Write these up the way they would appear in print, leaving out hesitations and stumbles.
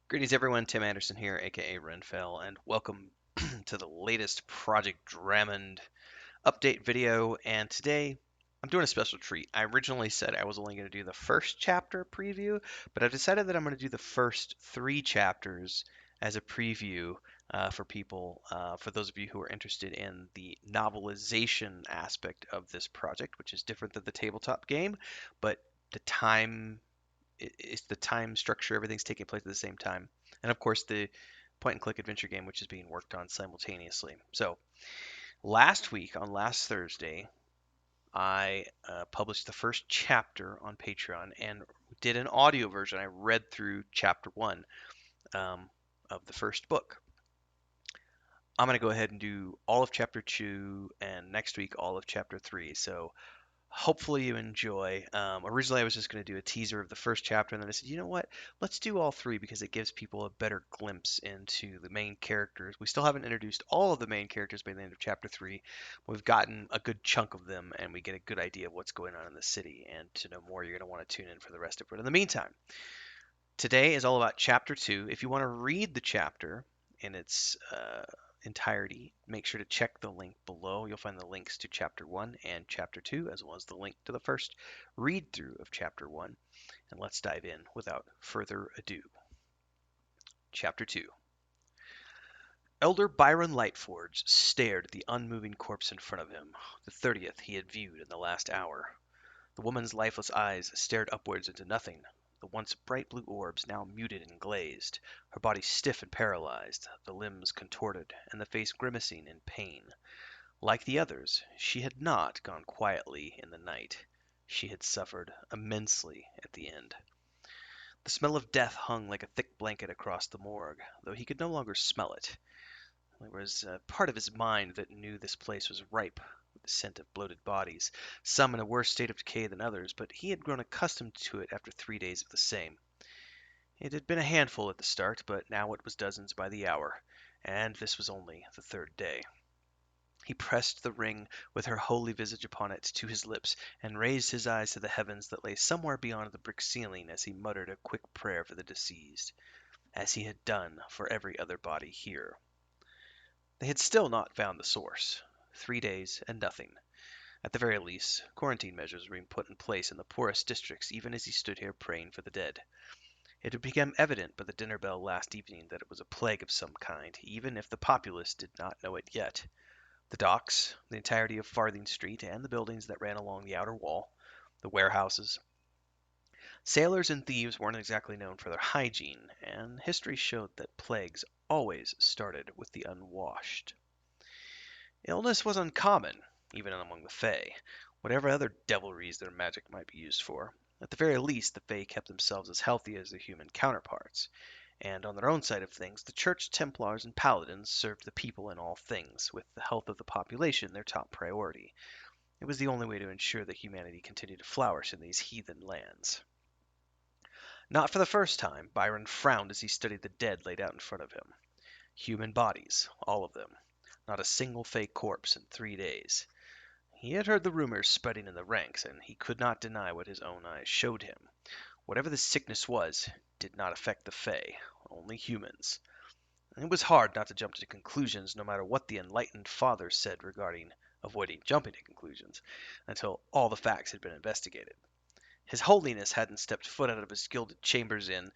Greetings everyone, Tim Anderson here, aka Renfell, and welcome to the latest Project Dramond update video. And today I'm doing a special treat. I originally said I was only going to do the first chapter preview, but I've decided that I'm going to do the first three chapters as a preview for people, for those of you who are interested in the novelization aspect of this project, which is different than the tabletop game, but the time it's the time structure, everything's taking place at the same time. And of course, the point and click adventure game, which is being worked on simultaneously. So, last week, on last Thursday, I published the first chapter on Patreon and did an audio version. I read through chapter one um, of the first book. I'm going to go ahead and do all of chapter two and next week all of chapter three. So, hopefully you enjoy. Originally, I was just going to do a teaser of the first chapter, and then I said, you know what? Let's do all three because it gives people a better glimpse into the main characters. We still haven't introduced all of the main characters by the end of chapter three. We've gotten a good chunk of them, and we get a good idea of what's going on in the city. And to know more, you're going to want to tune in for the rest of it. But in the meantime, today is all about chapter two. If you want to read the chapter in its entirety, make sure to check the link below. You'll find the links to chapter one and chapter two, as well as the link to the first read through of chapter one. And let's dive in without further ado. Chapter two. Elder Byron Lightforge stared at the unmoving corpse in front of him, the 30th he had viewed in the last hour. The woman's lifeless eyes stared upwards into nothing, the once bright blue orbs now muted and glazed, her body stiff and paralyzed, the limbs contorted, and the face grimacing in pain. Like the others, she had not gone quietly in the night. She had suffered immensely at the end. The smell of death hung like a thick blanket across the morgue, though he could no longer smell it. There was a part of his mind that knew this place was ripe with the scent of bloated bodies, some in a worse state of decay than others, but he had grown accustomed to it after 3 days of the same. It had been a handful at the start, but now it was dozens by the hour, and this was only the third day. He pressed the ring with her holy visage upon it to his lips, and raised his eyes to the heavens that lay somewhere beyond the brick ceiling as he muttered a quick prayer for the deceased, as he had done for every other body here. They had still not found the source. 3 days and nothing. At the very least, quarantine measures were being put in place in the poorest districts even as he stood here praying for the dead. It had become evident by the dinner bell last evening that it was a plague of some kind, even if the populace did not know it yet. The docks, the entirety of Farthing Street, and the buildings that ran along the outer wall, the warehouses. Sailors and thieves weren't exactly known for their hygiene, and history showed that plagues always started with the unwashed. Illness was uncommon, even among the Fae, whatever other devilries their magic might be used for. At the very least, the Fae kept themselves as healthy as their human counterparts, and on their own side of things, the Church Templars and Paladins served the people in all things, with the health of the population their top priority. It was the only way to ensure that humanity continued to flourish in these heathen lands. Not for the first time, Byron frowned as he studied the dead laid out in front of him. Human bodies, all of them. Not a single fake corpse in 3 days. He had heard the rumors spreading in the ranks, and he could not deny what his own eyes showed him. Whatever the sickness was, it did not affect the Fae, only humans. It was hard not to jump to conclusions, no matter what the enlightened father said regarding avoiding jumping to conclusions, until all the facts had been investigated. His holiness hadn't stepped foot out of his gilded chambers in.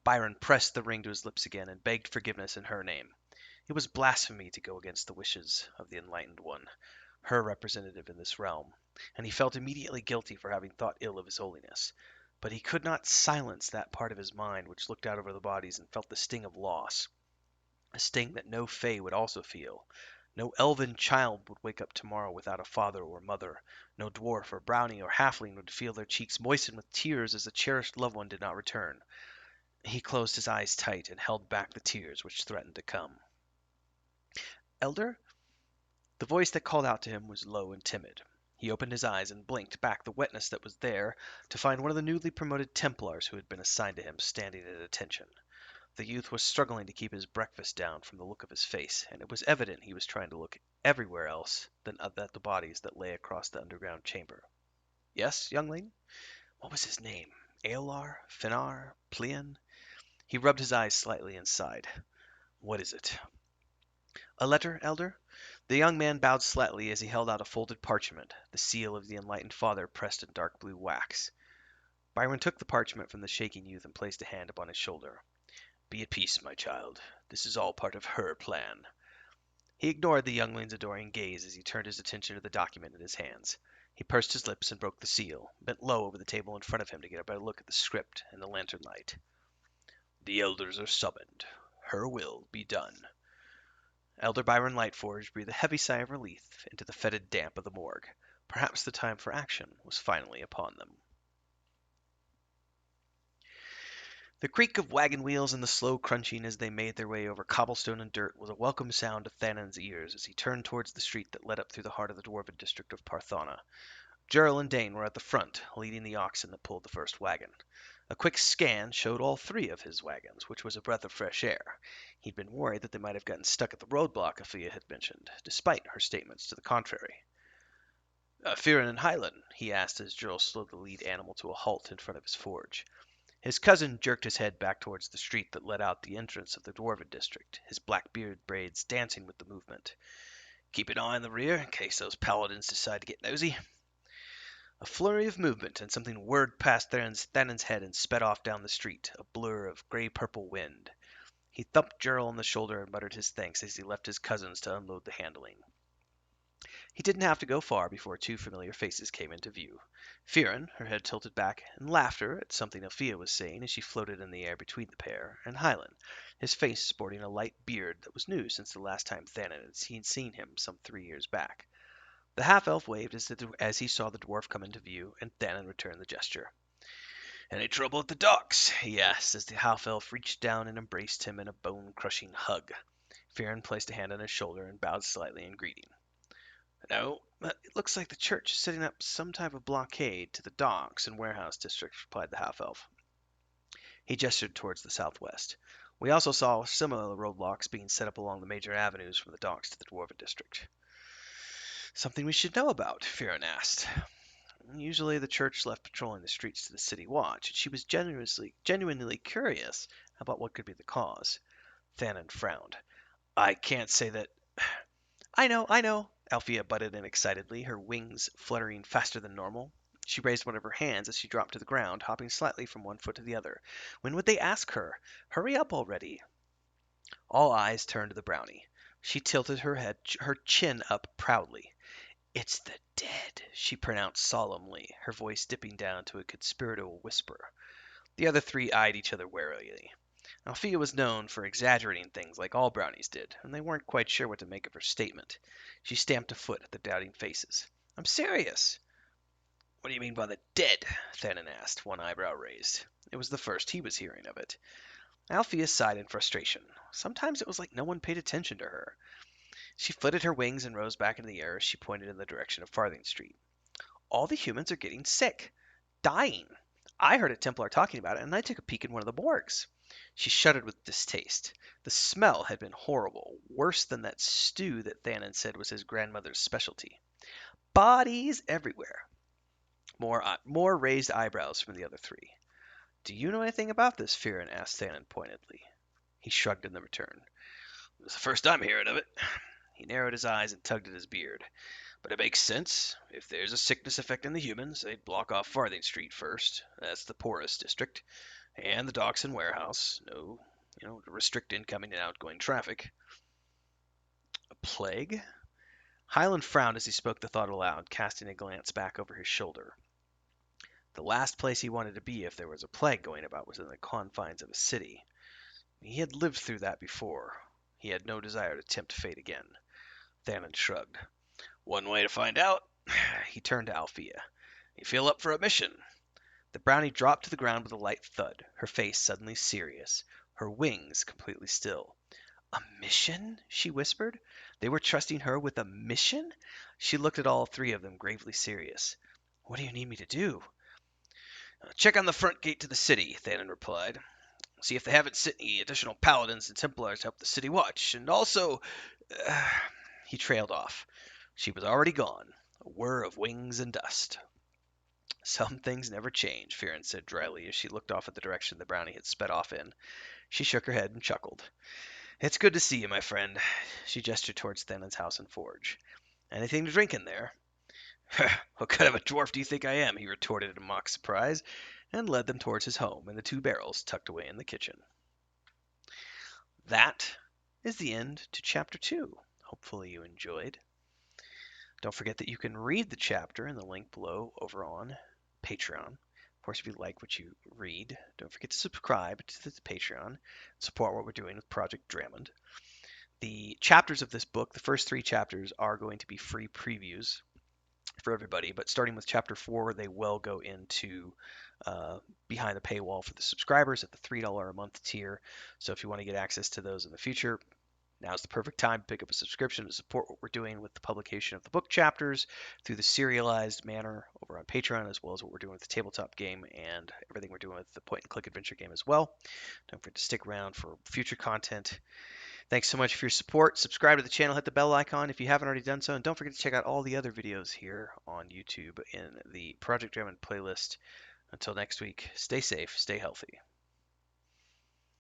Byron pressed the ring to his lips again and begged forgiveness in her name. It was blasphemy to go against the wishes of the Enlightened One, her representative in this realm, and he felt immediately guilty for having thought ill of his holiness. But he could not silence that part of his mind which looked out over the bodies and felt the sting of loss, a sting that no Fae would also feel. No elven child would wake up tomorrow without a father or mother. No dwarf or brownie or halfling would feel their cheeks moisten with tears as the cherished loved one did not return. He closed his eyes tight and held back the tears which threatened to come. Elder? The voice that called out to him was low and timid. He opened his eyes and blinked back the wetness that was there to find one of the newly promoted Templars who had been assigned to him standing at attention. The youth was struggling to keep his breakfast down from the look of his face, and it was evident he was trying to look everywhere else than at the bodies that lay across the underground chamber. Yes, youngling? What was his name? Aelar? Finar? Plian? He rubbed his eyes slightly and sighed. What is it? A letter, Elder? The young man bowed slightly as he held out a folded parchment, the seal of the enlightened father pressed in dark blue wax. Byron took the parchment from the shaking youth and placed a hand upon his shoulder. Be at peace, my child. This is all part of her plan. He ignored the youngling's adoring gaze as he turned his attention to the document in his hands. He pursed his lips and broke the seal, bent low over the table in front of him to get a better look at the script in the lantern light. The elders are summoned. Her will be done. Elder Byron Lightforge breathed a heavy sigh of relief into the fetid damp of the morgue. Perhaps the time for action was finally upon them. The creak of wagon wheels and the slow crunching as they made their way over cobblestone and dirt was a welcome sound to Thanan's ears as he turned towards the street that led up through the heart of the dwarven district of Parthana. Gerald and Dane were at the front, leading the oxen that pulled the first wagon. A quick scan showed all three of his wagons, which was a breath of fresh air. He'd been worried that they might have gotten stuck at the roadblock Athea had mentioned, despite her statements to the contrary. Firin and Hylan, he asked as Gerald slowed the lead animal to a halt in front of his forge. His cousin jerked his head back towards the street that led out the entrance of the dwarven district, his black beard braids dancing with the movement. Keep an eye on the rear in case those paladins decide to get nosy. A flurry of movement, and something whirred past Thanan's head and sped off down the street, a blur of gray-purple wind. He thumped Gerald on the shoulder and muttered his thanks as he left his cousins to unload the handling. He didn't have to go far before two familiar faces came into view. Firin, her head tilted back in laughter at something Althea was saying as she floated in the air between the pair, and Hylan, his face sporting a light beard that was new since the last time Thanan had seen him some 3 years back. The half-elf waved as he saw the dwarf come into view, and Thanan returned the gesture. Any trouble at the docks? He asked as the half-elf reached down and embraced him in a bone-crushing hug. Firin placed a hand on his shoulder and bowed slightly in greeting. No, but it looks like the church is setting up some type of blockade to the docks and warehouse districts, replied the half-elf. He gestured towards the southwest. We also saw similar roadblocks being set up along the major avenues from the docks to the dwarven district. Something we should know about, Firin asked. Usually the church left patrolling the streets to the city watch, and she was genuinely curious about what could be the cause. Thanan frowned. I can't say that... I know, Althea butted in excitedly, her wings fluttering faster than normal. She raised one of her hands as she dropped to the ground, hopping slightly from one foot to the other. When would they ask her? Hurry up already. All eyes turned to the brownie. She tilted her chin up proudly. It's the dead, she pronounced solemnly, her voice dipping down to a conspiratorial whisper. The other three eyed each other warily. Althea was known for exaggerating things like all brownies did, and they weren't quite sure what to make of her statement. She stamped a foot at the doubting faces. I'm serious. What do you mean by the dead? Thanan asked, one eyebrow raised. It was the first he was hearing of it. Althea sighed in frustration. Sometimes it was like no one paid attention to her. She flitted her wings and rose back into the air as she pointed in the direction of Farthing Street. All the humans are getting sick. Dying. I heard a Templar talking about it, and I took a peek in one of the morgues. She shuddered with distaste. The smell had been horrible, worse than that stew that Thanan said was his grandmother's specialty. Bodies everywhere. More raised eyebrows from the other three. Do you know anything about this, Firin asked Thanan pointedly. He shrugged in the return. It's the first I'm hearing of it. He narrowed his eyes and tugged at his beard. But it makes sense. If there's a sickness affecting the humans, they'd block off Farthing Street first. That's the poorest district. And the docks and warehouse. To restrict incoming and outgoing traffic. A plague? Hyland frowned as he spoke the thought aloud, casting a glance back over his shoulder. The last place he wanted to be if there was a plague going about was in the confines of a city. He had lived through that before. He had no desire to tempt fate again. Thanan shrugged. One way to find out. He turned to Althea. You feel up for a mission? The brownie dropped to the ground with a light thud, her face suddenly serious, her wings completely still. A mission? She whispered. They were trusting her with a mission? She looked at all three of them, gravely serious. What do you need me to do? Check on the front gate to the city, Thanan replied. See if they haven't sent any additional paladins and Templars to help the city watch. And also... He trailed off. She was already gone, a whir of wings and dust. Some things never change, Fearon said dryly as she looked off at the direction the brownie had sped off in. She shook her head and chuckled. It's good to see you, my friend. She gestured towards Thanan's house and forge. Anything to drink in there? What kind of a dwarf do you think I am? He retorted in mock surprise, and led them towards his home and the two barrels tucked away in the kitchen. That is the end to chapter 2. Hopefully you enjoyed. Don't forget that you can read the chapter in the link below over on Patreon. Of course, if you like what you read, don't forget to subscribe to the Patreon, support what we're doing with Project Dramond. The chapters of this book, the first 3 chapters, are going to be free previews for everybody, but starting with chapter 4, they will go into behind the paywall for the subscribers at the $3 a month tier. So if you want to get access to those in the future, now's the perfect time to pick up a subscription to support what we're doing with the publication of the book chapters through the serialized manner over on Patreon, as well as what we're doing with the tabletop game and everything we're doing with the point and click adventure game as well. Don't forget to stick around for future content. Thanks so much for your support. Subscribe to the channel, hit the bell icon if you haven't already done so, and don't forget to check out all the other videos here on YouTube in the Project Dramond playlist. Until next week, stay safe, stay healthy.